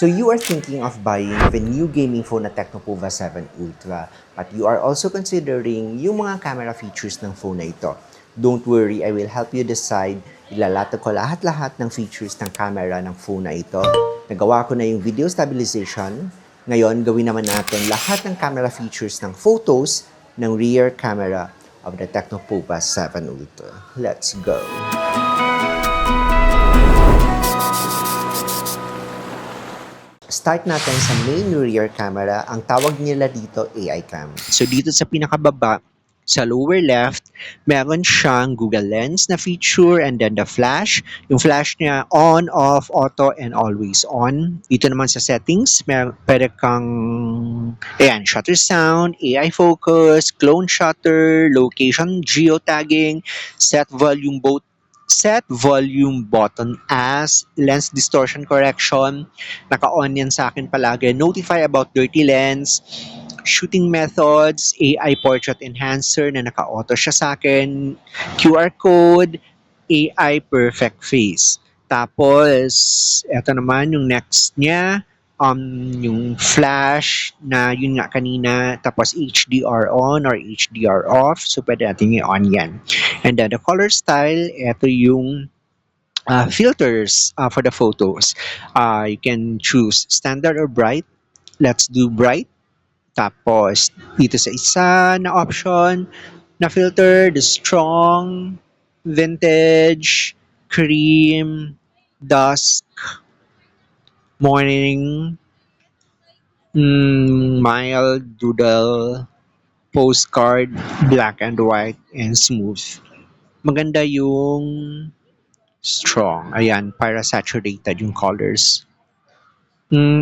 So you are thinking of buying the new gaming phone na Tecnopova 7 Ultra, but you are also considering yung mga camera features ng phone na ito. Don't worry, I will help you decide. Ilalatag ko lahat-lahat ng features ng camera ng phone na ito. Nagawa ko na yung video stabilization. Ngayon, gawin naman natin lahat ng camera features ng photos ng rear camera of the Tecnopova 7 Ultra. Let's go! Start natin sa main rear camera. Ang tawag nila dito AI cam. So dito sa pinakababa, sa lower left, meron siyang Google Lens na feature and then the flash. Yung flash niya on, off, auto, and always on. Dito naman sa settings, pwede kang shutter sound, AI focus, clone shutter, location geotagging, set volume button as lens distortion correction. Naka-on yan sa akin palagi. Notify about dirty lens, shooting methods, AI portrait enhancer na naka-auto siya sa akin, QR code, AI perfect face. Tapos, eto naman yung next niya, yung flash na yun nga kanina, tapos HDR on or HDR off. So, pwede natin i-on yan. And then the color style, ito yung filters for the photos. You can choose standard or bright. Let's do bright. Tapos, dito sa isa na option na filter, the strong, vintage, cream, dusk, morning, mild, doodle, postcard, black and white, and smooth. Maganda yung strong. Ayan, para saturated yung colors.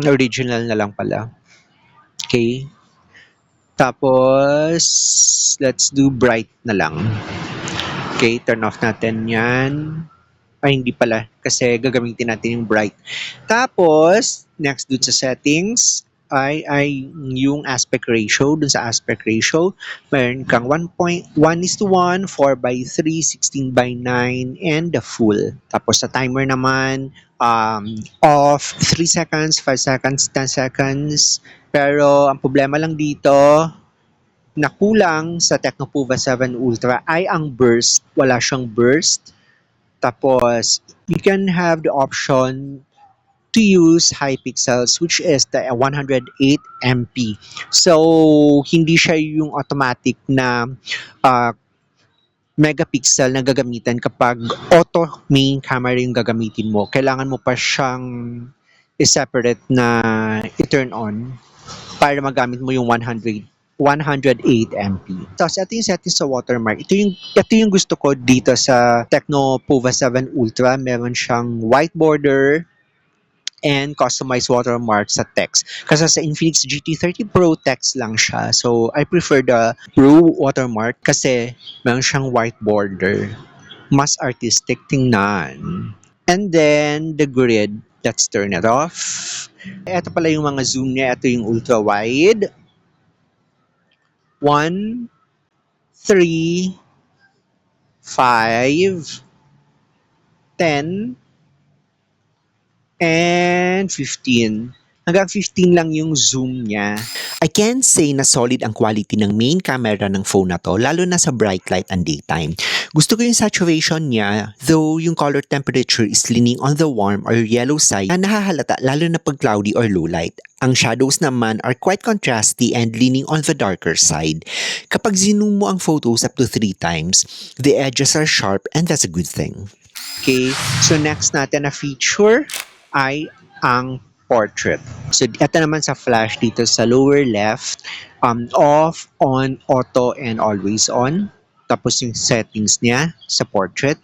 Original na lang pala. Okay. Tapos, let's do bright na lang. Okay, turn off natin yan. Ay, hindi pala. Kasi gagamitin natin yung bright. Tapos, next dun sa settings, ay yung aspect ratio. Dun sa aspect ratio, meron kang 1:1:1, 4:3, 16:9, and the full. Tapos sa timer naman, off, 3 seconds, 5 seconds, 10 seconds. Pero ang problema lang dito, na kulang sa Tecnopova 7 Ultra ay ang burst. Wala siyang burst. Tapos, you can have the option to use high pixels, which is the 108 MP. So, hindi siya yung automatic na megapixel na gagamitan kapag auto main camera yung gagamitin mo. Kailangan mo pa siyang i-separate na i-turn on para magamit mo yung 108 MP. Tapos ito yung settings sa watermark. Ito yung gusto ko dito sa Tecnopova 7 Ultra. Meron siyang white border and customized watermark sa text. Kasi sa Infinix GT30 Pro text lang siya. So I prefer the Pro watermark kasi meron siyang white border. Mas artistic tingnan. And then the grid, let's turn it off. Ito pala yung mga zoom niya. Ito yung ultra wide. 1, 3, 5, 10, and 15. Hanggang 15 lang yung zoom niya. I can say na solid ang quality ng main camera ng phone na to, lalo na sa bright light and daytime. Gusto ko yung saturation niya, though yung color temperature is leaning on the warm or yellow side na nahahalata lalo na pag cloudy or low light. Ang shadows naman are quite contrasty and leaning on the darker side. Kapag zoom mo ang photos up to 3 times, the edges are sharp and that's a good thing. Okay, so next natin na feature ay ang portrait. So, ito naman sa flash dito sa lower left, off, on, auto, and always on. Tapos yung settings niya sa portrait.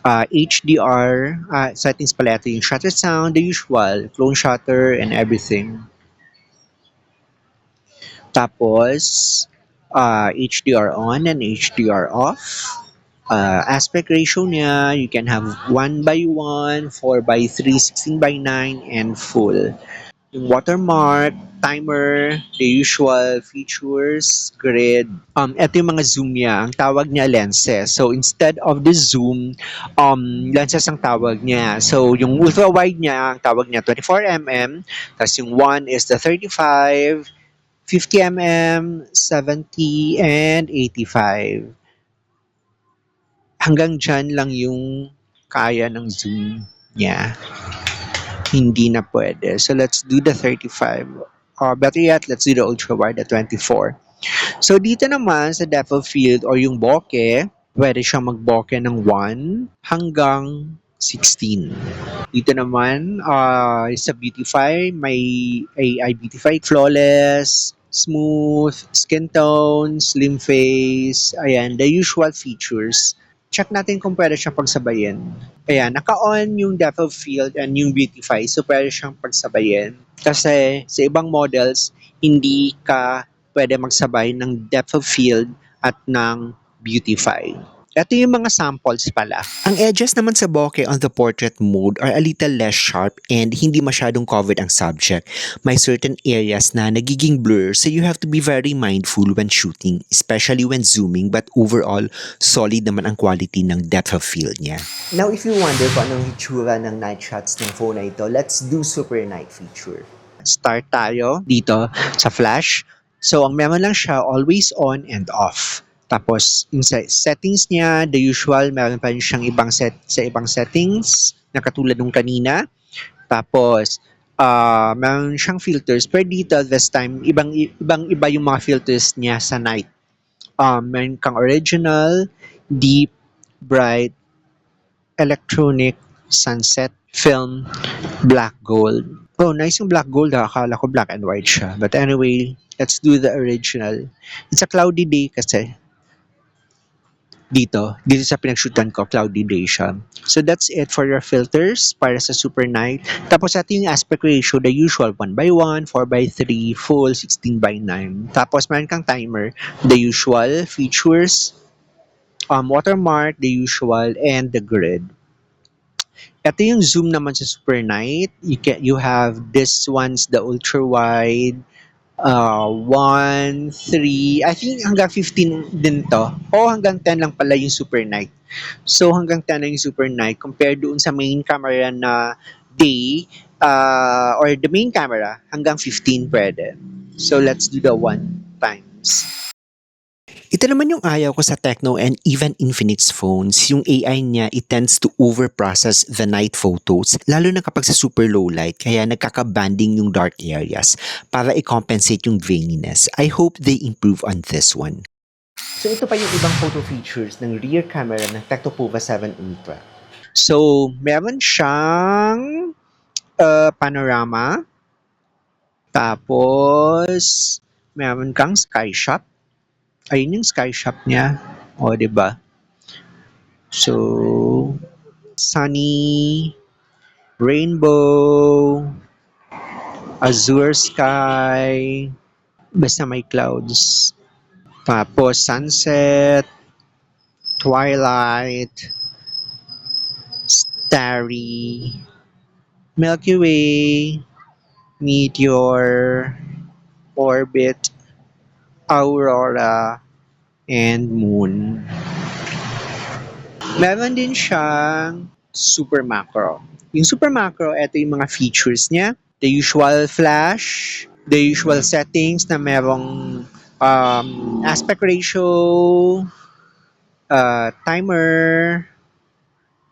HDR, settings pala ito yung shutter sound, the usual, clone shutter, and everything. Tapos, HDR on and HDR off. Aspect ratio niya, you can have 1:1, 4:3, 16:9, and full. yung watermark, timer, the usual features, grid. Ito yung mga zoom niya. Ang tawag niya lenses. So, instead of the zoom, lenses ang tawag niya. So, yung ultra-wide niya, ang tawag niya 24 mm. Tapos yung one is the 35, 50 mm, 70, and 85. Hanggang dyan lang yung kaya ng zoom niya. Hindi na pwede. So, let's do the 35. Or better yet, let's do the ultra-wide at 24. So, dito naman sa depth of field or yung bokeh, pwede siyang mag-bokeh ng 1 hanggang 16. Dito naman, sa Beautify, may AI Beautify Flawless, Smooth, Skin Tone, Slim Face, ayan, the usual features. Check natin kung pwede siyang pagsabayin. Ayan, naka-on yung depth of field and yung Beautify, so pwede siyang pagsabayin. Kasi sa ibang models, hindi ka pwede magsabay ng depth of field at ng Beautify. Ito yung mga samples pala. Ang edges naman sa bokeh on the portrait mode are a little less sharp and hindi masyadong covered ang subject. May certain areas na nagiging blur, so you have to be very mindful when shooting, especially when zooming, but overall, solid naman ang quality ng depth of field niya. Now, if you wonder kung anong hitsura ng night shots ng phone na ito, let's do super night feature. Start tayo dito sa flash. So, ang meron lang siya, always on and off. Tapos, yung settings niya, the usual, meron pa rin siyang ibang sa ibang settings, na katulad nung kanina. Tapos, meron siyang filters. Pero dito, this time, ibang-iba yung mga filters niya sa night. Meron kang original, deep, bright, electronic, sunset, film, black gold. Oh, nice yung black gold ha. Akala ko black and white siya. But anyway, let's do the original. It's a cloudy day kasi. Dito sa pinag-shootan ko, cloudy day siya. So that's it for your filters para sa super night. Tapos ito yung aspect ratio, the usual 1:1, 4:3, full 16:9. Tapos meron kang timer, the usual features, watermark, the usual, and the grid. Ito yung zoom naman sa super night. You have this one's the ultra wide, 1, 3, I think hanggang 15 din to. O hanggang 10 lang pala yung super night. So hanggang 10 lang yung super night compared doon sa main camera na day, or the main camera hanggang 15 pwede. So let's do the 1 times. Ito naman yung ayaw ko sa Tecno and even Infinix phones. Yung AI niya, it tends to overprocess the night photos, lalo na kapag sa super low light, kaya nagkaka-banding yung dark areas para i-compensate yung graininess. I hope they improve on this one. So ito pa yung ibang photo features ng rear camera ng Tecno 7 Ultra. So, meron siyang panorama, tapos meron kang sky shot. Ayun yung sky shop niya. O, di ba? So, sunny, rainbow, azure sky, basta may clouds. Tapos, sunset, twilight, starry, Milky Way, meteor, orbit, aurora, and moon. Meron din siyang super macro. Yung super macro, ito yung mga features niya. The usual flash, the usual settings na merong aspect ratio, timer,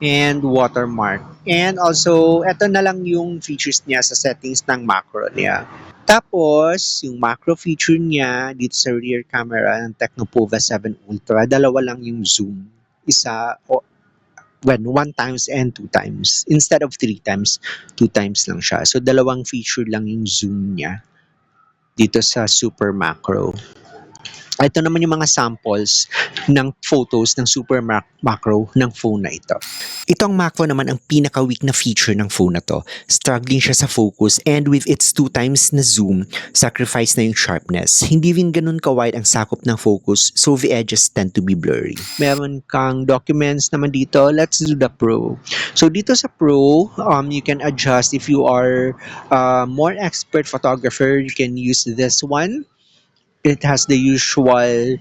and watermark. And also, ito na lang yung features niya sa settings ng macro niya. Tapos, yung macro feature niya dito sa rear camera ng Tecno 7 Ultra, dalawa lang yung zoom. Isa, one times and two times. Instead of three times, two times lang siya. So, dalawang feature lang yung zoom niya dito sa super macro. Ito naman yung mga samples ng photos ng super macro ng phone na ito. Itong macro naman ang pinaka-weak na feature ng phone na to. Struggling siya sa focus and with its 2 times na zoom, sacrifice na yung sharpness. Hindi rin ganun ka-wide ang sakop ng focus so the edges tend to be blurry. Meron kang documents naman dito. Let's do the Pro. So dito sa Pro, you can adjust if you are more expert photographer, you can use this one. It has the usual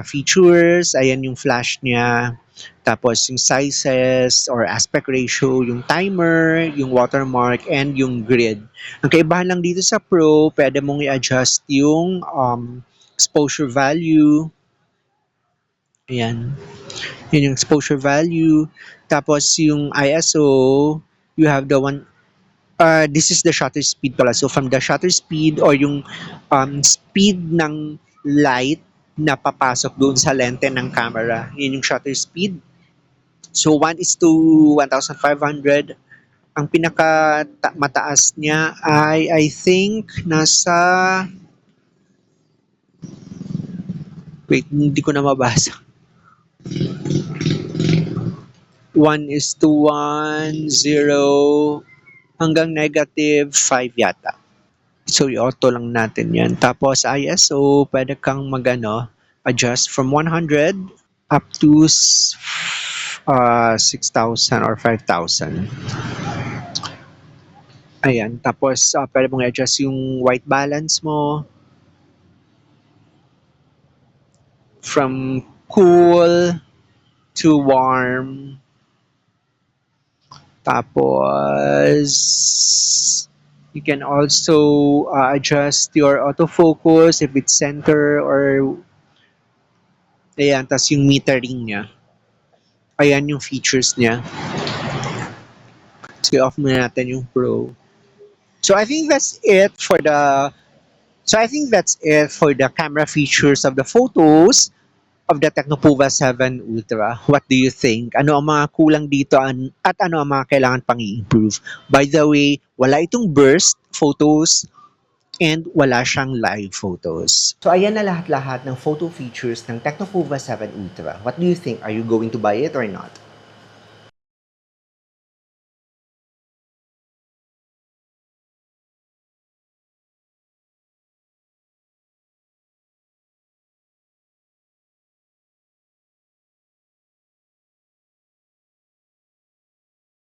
features. Ayan yung flash niya. Tapos yung sizes or aspect ratio, yung timer, yung watermark, and yung grid. Ang kaibahan lang dito sa Pro, pwede mong i-adjust yung exposure value. Ayan. Yun yung exposure value. Tapos yung ISO, you have the one this is the shutter speed pala. So from the shutter speed or yung speed ng light na papasok doon sa lente ng camera, yun yung shutter speed. So 1:1500. Ang pinaka mataas niya ay I think nasa wait, hindi ko na mabasa. 1:10 hanggang -5 yata. So, i-auto lang natin yan. Tapos, ISO, pwede kang adjust from 100 up to 6,000 or 5,000. Ayan. Tapos, pwede mong i-adjust yung white balance mo from cool to warm. Tapos, you can also adjust your autofocus if it's center or ayan, tas yung metering niya. Ayan yung features niya. So, off muna natin yung Pro. So, I think that's it for the camera features of the photos of the Tecnopova 7 Ultra. What do you think? Ano ang mga kulang dito at ano ang mga kailangan pang i-improve? By the way, wala itong burst photos and wala siyang live photos. So ayan na lahat-lahat ng photo features ng Tecnopova 7 Ultra. What do you think? Are you going to buy it or not?